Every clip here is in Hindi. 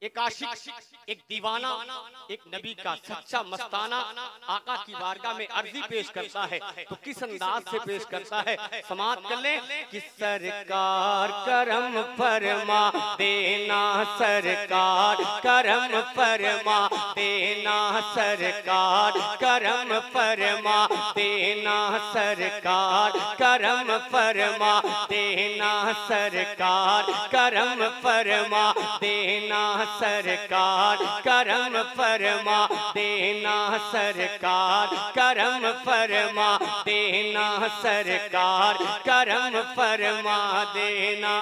एक आशिक, एक दीवाना, एक नबी का सच्चा मस्ताना आका की बारगाह में अर्जी पेश करता है, तो किस अंदाज से पेश करता है, समाअत कर ले कि सरकार करम फरमा देना, सरकार करम फरमा देना, सरकार करम फरमा देना, सरकार करम फरमा देना, सरकार करम फरमा देना, सरकार करम फरमा देना, सरकार करम फरमा देना, सरकार करम फरमा देना,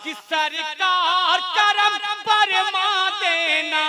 कि सरकार करम फरमा देना,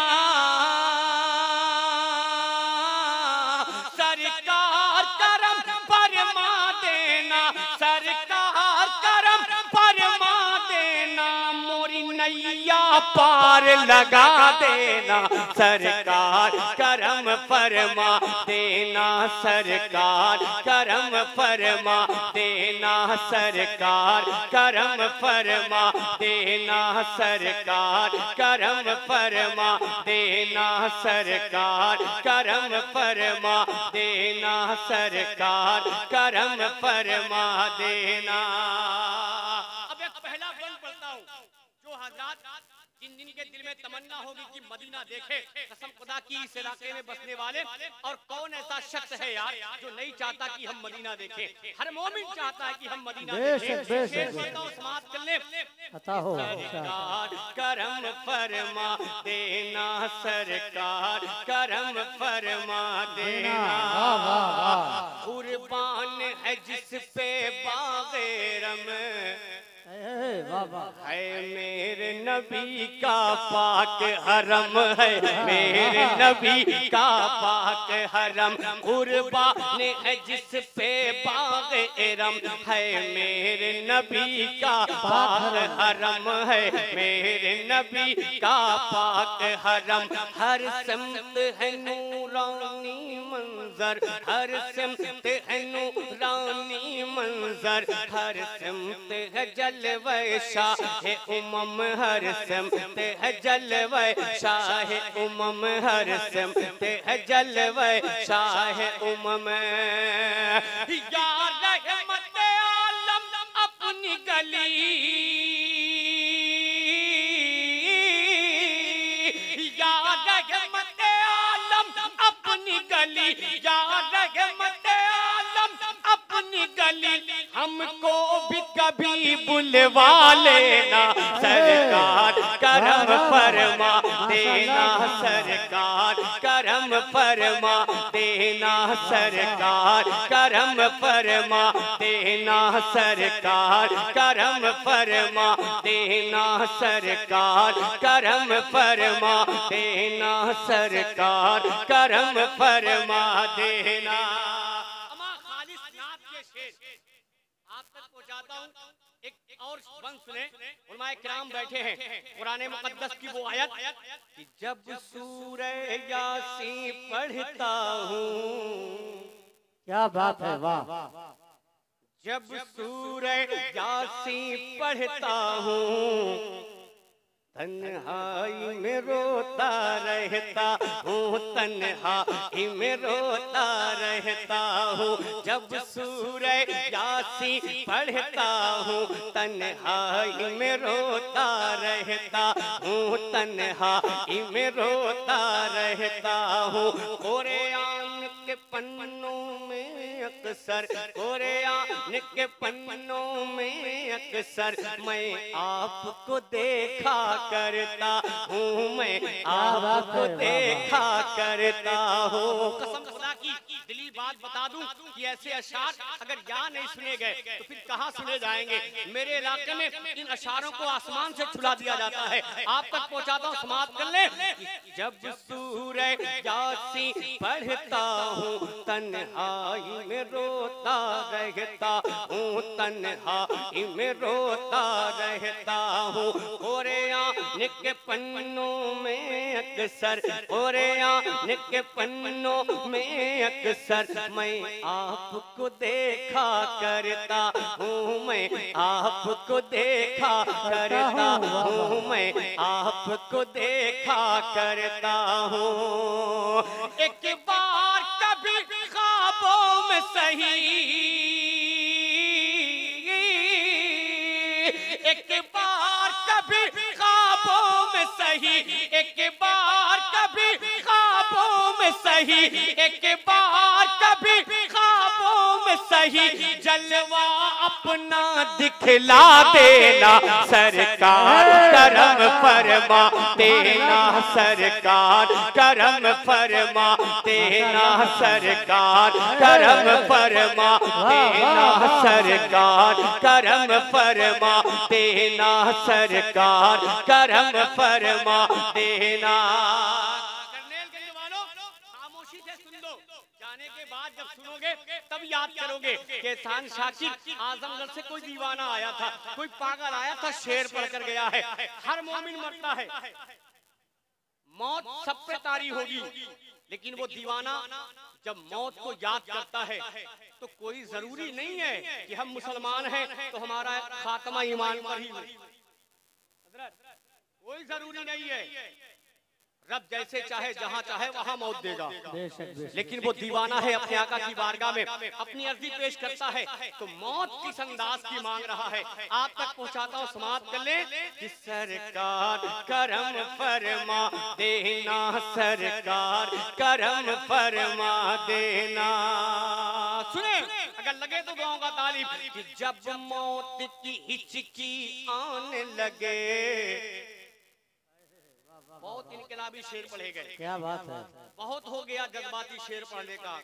सरकार करम फरमा देना, सरकार करम फरमा देना, मोरी नैया पार लगा देना, सरकार करम फरमा देना, सरकार करम फरमा देना, सरकार करम फरमा देना, सरकार करम फरमा देना, सरकार करम फरमा देना, सरकार करम फरमा देना। अब एक पहला बंद पढ़ता हूँ, जो हजरात जिन जिन के दिल में तमन्ना होगी कि मदीना देखे, कसम खुदा की इस इलाके में बसने वाले, और कौन ऐसा शख्स है यार जो नहीं चाहता कि हम मदीना देखें, हर मोमिन चाहता है कि हम मदीना देखें। समाअत कर ले, सरकार करम फरमा देना, सरकार करम फरमा देना, कुर्बान है जिस पे बागेरम है मेरे नबी का पाक हरम, है मेरे नबी का पाक हरम, कुर्बान है जिस पे बागेरम है मेरे नबी का पाक हरम, है मेरे नबी का पाक हरम, हर सिमत है नूरानी मंजर, हर सिमत है नूरानी मंजर, हर सिमत है जलवे शाह उमम, हर सिमत है जलवे शाह उमम, हर सिमत है जलवे शाह उमम, या रहमत आलम अपनी गली, या रहमत आलम अपनी गली, या रहमत आलम अपनी गली, हमको भी कभी बुलवा लेना, सरकार करम फरमा देना, सरकार करम फरमा देना, सरकार करम फरमा देना, सरकार करम फरमा देना, सरकार करम फरमा देना, सरकार करम फरमा देना। एक और बंद सुने, उलमाए किराम बैठे हैं, कुरान मुकद्दस की वो आयत कि जब सूरह यासीन पढ़ता हूँ, क्या बात है, वाह, जब सूरह यासीन पढ़ता हूँ, तन्हाई में रोता रहता हूँ, तन्हाई में रोता रहता हूँ, जब सूरह यासीन पढ़ता हूँ, तन्हाई में रोता रहता हूँ, तन्हाई में रोता रहता हूँ, कुरान के पन्नों में अक्सर, कुरान के पन्नों में अक्सर मैं आपको देखा करता हूँ, मैं आपको देखा करता हूँ। कसम खुदा की दिली बात बता दूं कि ऐसे अशार अगर यहाँ नहीं सुने गए तो फिर कहाँ सुने जाएंगे। मेरे इलाके में इन अशारों को आसमान से छुड़ा दिया जाता है, आप तक पहुँचाता हूँ, समाप्त कर ले। जब सूरह यासीन पढ़ता हूँ, तन्हाई में रोता रहता हूँ, तन्हाई में रोता रहता हूँ, कुरान के पन्नों में अक्सर, कुरान के पन्नों में अक्सर मैं आपको देखा करता हूँ, मैं आपको देखा करता हूँ, मैं आपको देखा करता हूँ। एक बार कभी ख्वाबों में सही, एक बार कभी ख्वाबों में सही, एक बार कभी ख्वाबों में सही, एक बार कभी ख्वाबों में सही, जलवा अपना दिखला देना सरकार, करम फरमा देना सरकार, करम फरमा देना सरकार, करम फरमा देना सरकार, करम फरमा देना सरकार, करम फरमा देना। खामोशी से सुन लो, जाने के बाद जब सुनोगे तब याद करोगे कि एहसान शाकिर आजमगढ़ से कोई दीवाना आया था, कोई पागल आया था, शेर पढ़कर गया है। हर मोमिन मरता है, मौत सब पे तारी होगी, लेकिन वो दीवाना जब मौत को याद करता है तो कोई जरूरी नहीं है कि हम मुसलमान हैं तो हमारा खात्मा ईमान पर ही हो, कोई जरूरी नहीं है। रब जैसे चाहे जहां चाहे वहां मौत देगा, लेकिन वो दीवाना है अपने आका की बारगाह में अपनी अर्जी पेश करता है तो मौत किस अंदाज की मांग रहा है आप तक पहुंचाता हूं, समाप्त कर ले कि सरकार करम फरमा देना, सरकार करम फरमा देना। सुने अगर लगे तो दुआओं का तालिब कि जब मौत की हिचकी आने लगे, बहुत इनकलाबी शेर पढ़े गए, क्या बात है, बहुत हो गया जज्बाती शेर पढ़ने का।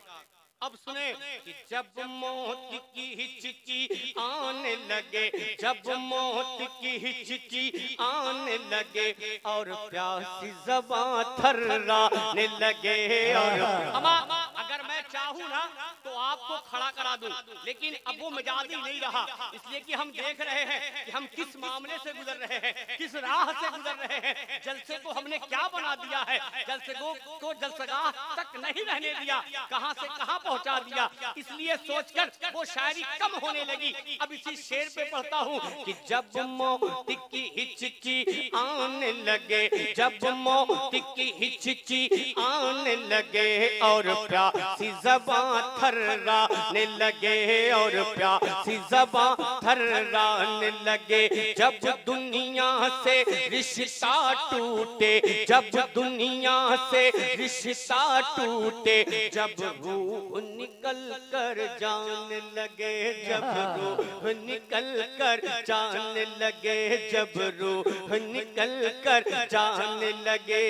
अब सुने कि जब मौत की हिचकी आने लगे, जब मौत की हिचकी आने लगे और प्यासी ज़बां थर्राने लगे। और अम्मा अगर मैं चाहूँ ना तो आपको खड़ा करा दूं, लेकिन अब वो मिजाजी नहीं रहा, इसलिए कि हम देख रहे हैं कि हम किस मामले से गुजर रहे हैं, किस राह से गुजर रहे हैं। जलसे को हमने क्या बना दिया है, जलसे को जलसगाह तक नहीं रहने दिया, कहां से कहां पहुंचा दिया। इसलिए सोचकर वो शायरी कम होने लगी। अब इसी शेर पे पढ़ता हूँ कि जब मौत की हिचकी आने लगे, जब मौत की हिचकी आने लगे और प्यासी ज़बां थर्राने लगे, और प्यासी ज़बां थर्राने लगे। जब दुनिया से रिश्ता टूटे, जब दुनिया से रिश्ता टूटे, जब रूह निकल कर जाने लगे, जब रूह निकल कर जाने लगे, जब रूह निकल कर जाने लगे,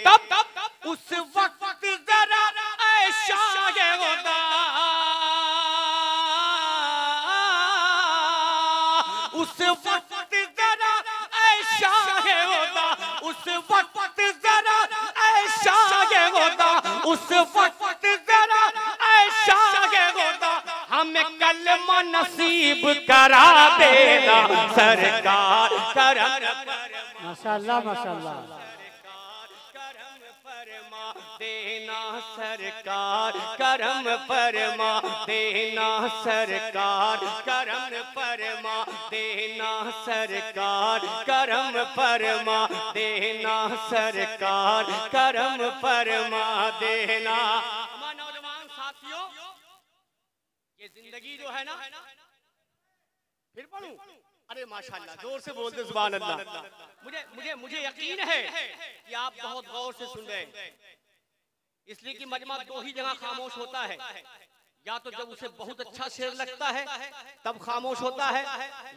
तब उस वक्त जरा ऐशा होगा, उस वक्त जरा ऐशा होगा, उस वक्त जरा ऐशा होगा, उस वक्त जरा ऐशा होगा, हमें कलमा नसीब करा देना सरकार, करम माशाल्लाह माशाल्लाह, देना सरकार, करम फरमा देना सरकार, करम फरमा देना सरकार, करम फरमा देना सरकार, करम फरमा देना। नौजवान साथियों, ये जिंदगी जो है ना, फिर पढ़ूं? अरे माशाल्लाह, जोर से बोलते सुभान अल्लाह। मुझे यकीन है कि आप बहुत गौर से सुन रहे हैं, इसलिए कि मजमा दो ही जगह खामोश होता है, या तो जब उसे बहुत अच्छा शेर लगता है तब खामोश होता है,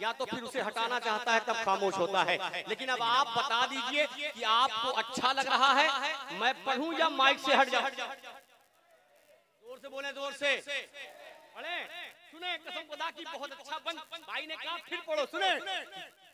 या तो फिर उसे हटाना चाहता है तब खामोश होता है। लेकिन अब आप बता दीजिए कि आपको अच्छा लग रहा है मैं पढ़ूं या माइक से हट जाऊं? जोर से बोले, जोर से पढ़े। सुने कसम खुदा की बहुत अच्छा बन भाई ने कहा, फिर पढ़ो। सुने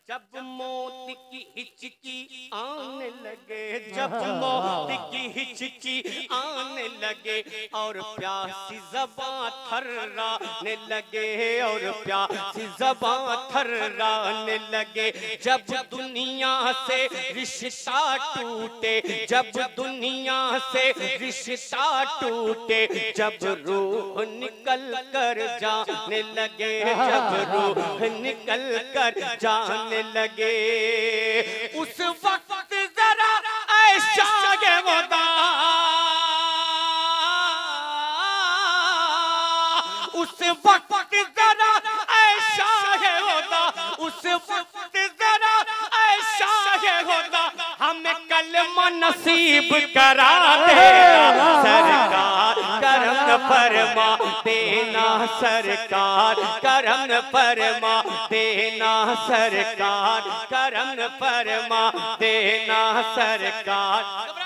जब मौत की हिचकी आने लगे, जब मौत की हिचकी आने लगे और प्यासी ज़बां थर्राने लगे, और प्यासी ज़बां थर्राने लगे। जब दुनिया से रिश्ता टूटे, जब दुनिया से रिश्ता टूटे, जब रूह निकल कर जाने लगे, जब रूह निकल कर जाने लगे, उस वक्त जरा ऐशा के वदा, उस वक्त जरा ऐशा है होता, उस वक्त जरा ऐशा है होता, हमें कलमा नसीब करा देना सरकार, करम फरमा देना सरकार, करम फरमा देना सरकार, करम फरमा देना सरकार।